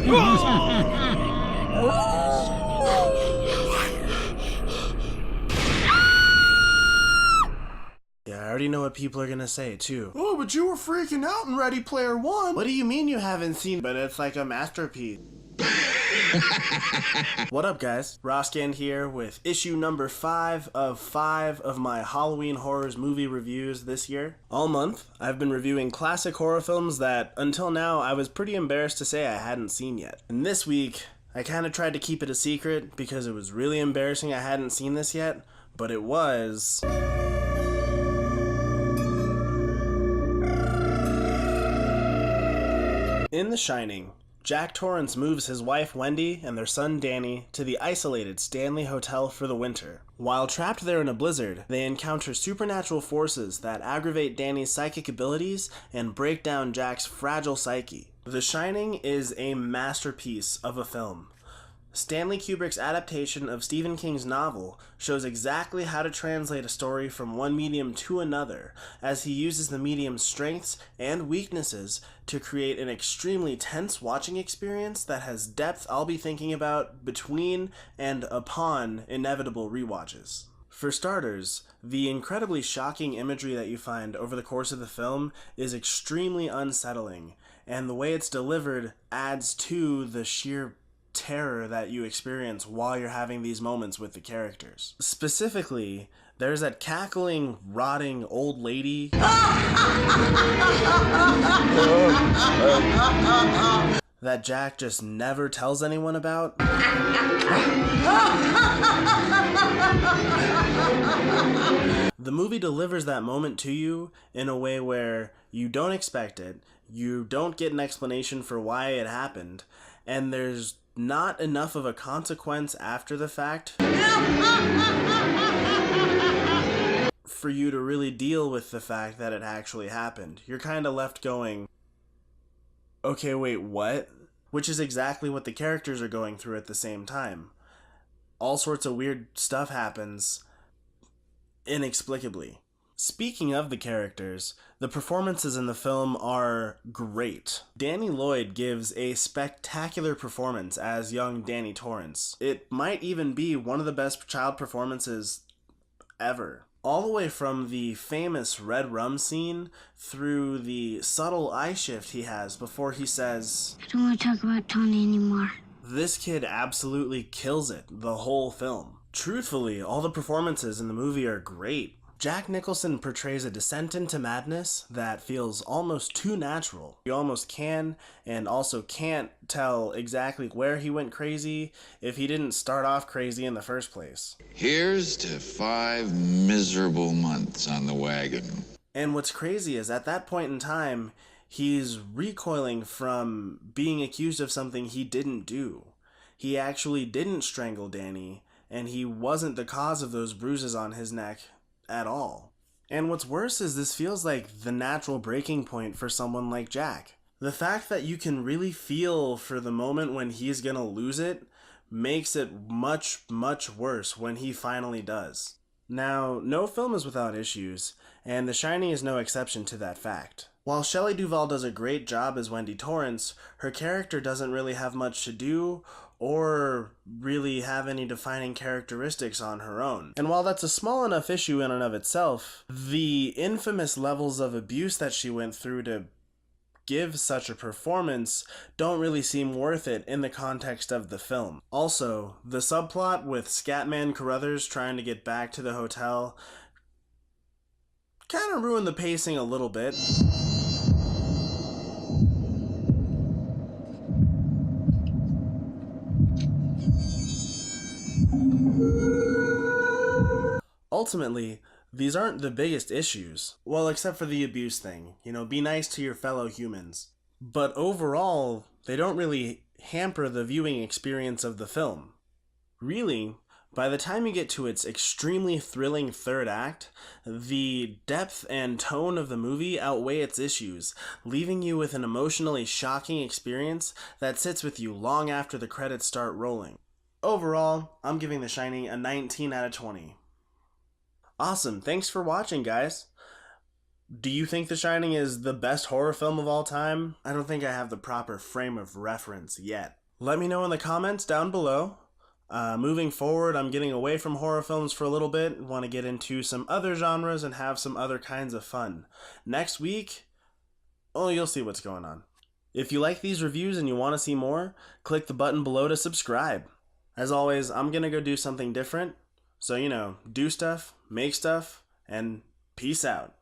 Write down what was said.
Yeah, I already know what people are gonna say, too. Oh, but you were freaking out in Ready Player One. What do you mean you haven't seen? But it's like a masterpiece. What up, guys? Roskand here with issue number 5 of my Halloween Horrors movie reviews this year. All month, I've been reviewing classic horror films that, until now, I was pretty embarrassed to say I hadn't seen yet. And this week, I kind of tried to keep it a secret because it was really embarrassing I hadn't seen this yet, but it was... In The Shining, Jack Torrance moves his wife Wendy and their son Danny to the isolated Stanley Hotel for the winter. While trapped there in a blizzard, they encounter supernatural forces that aggravate Danny's psychic abilities and break down Jack's fragile psyche. The Shining is a masterpiece of a film. Stanley Kubrick's adaptation of Stephen King's novel shows exactly how to translate a story from one medium to another, as he uses the medium's strengths and weaknesses to create an extremely tense watching experience that has depth I'll be thinking about between and upon inevitable rewatches. For starters, the incredibly shocking imagery that you find over the course of the film is extremely unsettling, and the way it's delivered adds to the sheer terror that you experience while you're having these moments with the characters. Specifically, there's that cackling, rotting old lady that Jack just never tells anyone about. The movie delivers that moment to you in a way where you don't expect it, you don't get an explanation for why it happened, and there's not enough of a consequence after the fact for you to really deal with the fact that it actually happened. You're kind of left going, okay, wait, what? Which is exactly what the characters are going through at the same time. All sorts of weird stuff happens inexplicably. Speaking of the characters, the performances in the film are great. Danny Lloyd gives a spectacular performance as young Danny Torrance. It might even be one of the best child performances ever. All the way from the famous red rum scene through the subtle eye shift he has before he says, "I don't want to talk about Tony anymore." This kid absolutely kills it the whole film. Truthfully, all the performances in the movie are great. Jack Nicholson portrays a descent into madness that feels almost too natural. You almost can and also can't tell exactly where he went crazy if he didn't start off crazy in the first place. Here's to 5 miserable months on the wagon. And what's crazy is at that point in time, he's recoiling from being accused of something he didn't do. He actually didn't strangle Danny, and he wasn't the cause of those bruises on his neck at all. And what's worse is this feels like the natural breaking point for someone like Jack. The fact that you can really feel for the moment when he's gonna lose it makes it much, much worse when he finally does. Now, no film is without issues, and The Shining is no exception to that fact. While Shelley Duvall does a great job as Wendy Torrance, her character doesn't really have much to do or really have any defining characteristics on her own. And while that's a small enough issue in and of itself, the infamous levels of abuse that she went through to give such a performance don't really seem worth it in the context of the film. Also, the subplot with Scatman Carruthers trying to get back to the hotel kind of ruined the pacing a little bit. Ultimately, these aren't the biggest issues. Well, except for the abuse thing. You know, be nice to your fellow humans. But overall, they don't really hamper the viewing experience of the film. Really, by the time you get to its extremely thrilling third act, the depth and tone of the movie outweigh its issues, leaving you with an emotionally shocking experience that sits with you long after the credits start rolling. Overall, I'm giving The Shining a 19 out of 20. Awesome, thanks for watching, guys. Do you think The Shining is the best horror film of all time? I don't think I have the proper frame of reference yet. Let me know in the comments down below. Moving forward, I'm getting away from horror films for a little bit. Want to get into some other genres and have some other kinds of fun. Next week, oh, you'll see what's going on. If you like these reviews and you want to see more, click the button below to subscribe. As always, I'm going to go do something different. So, do stuff, make stuff, and peace out.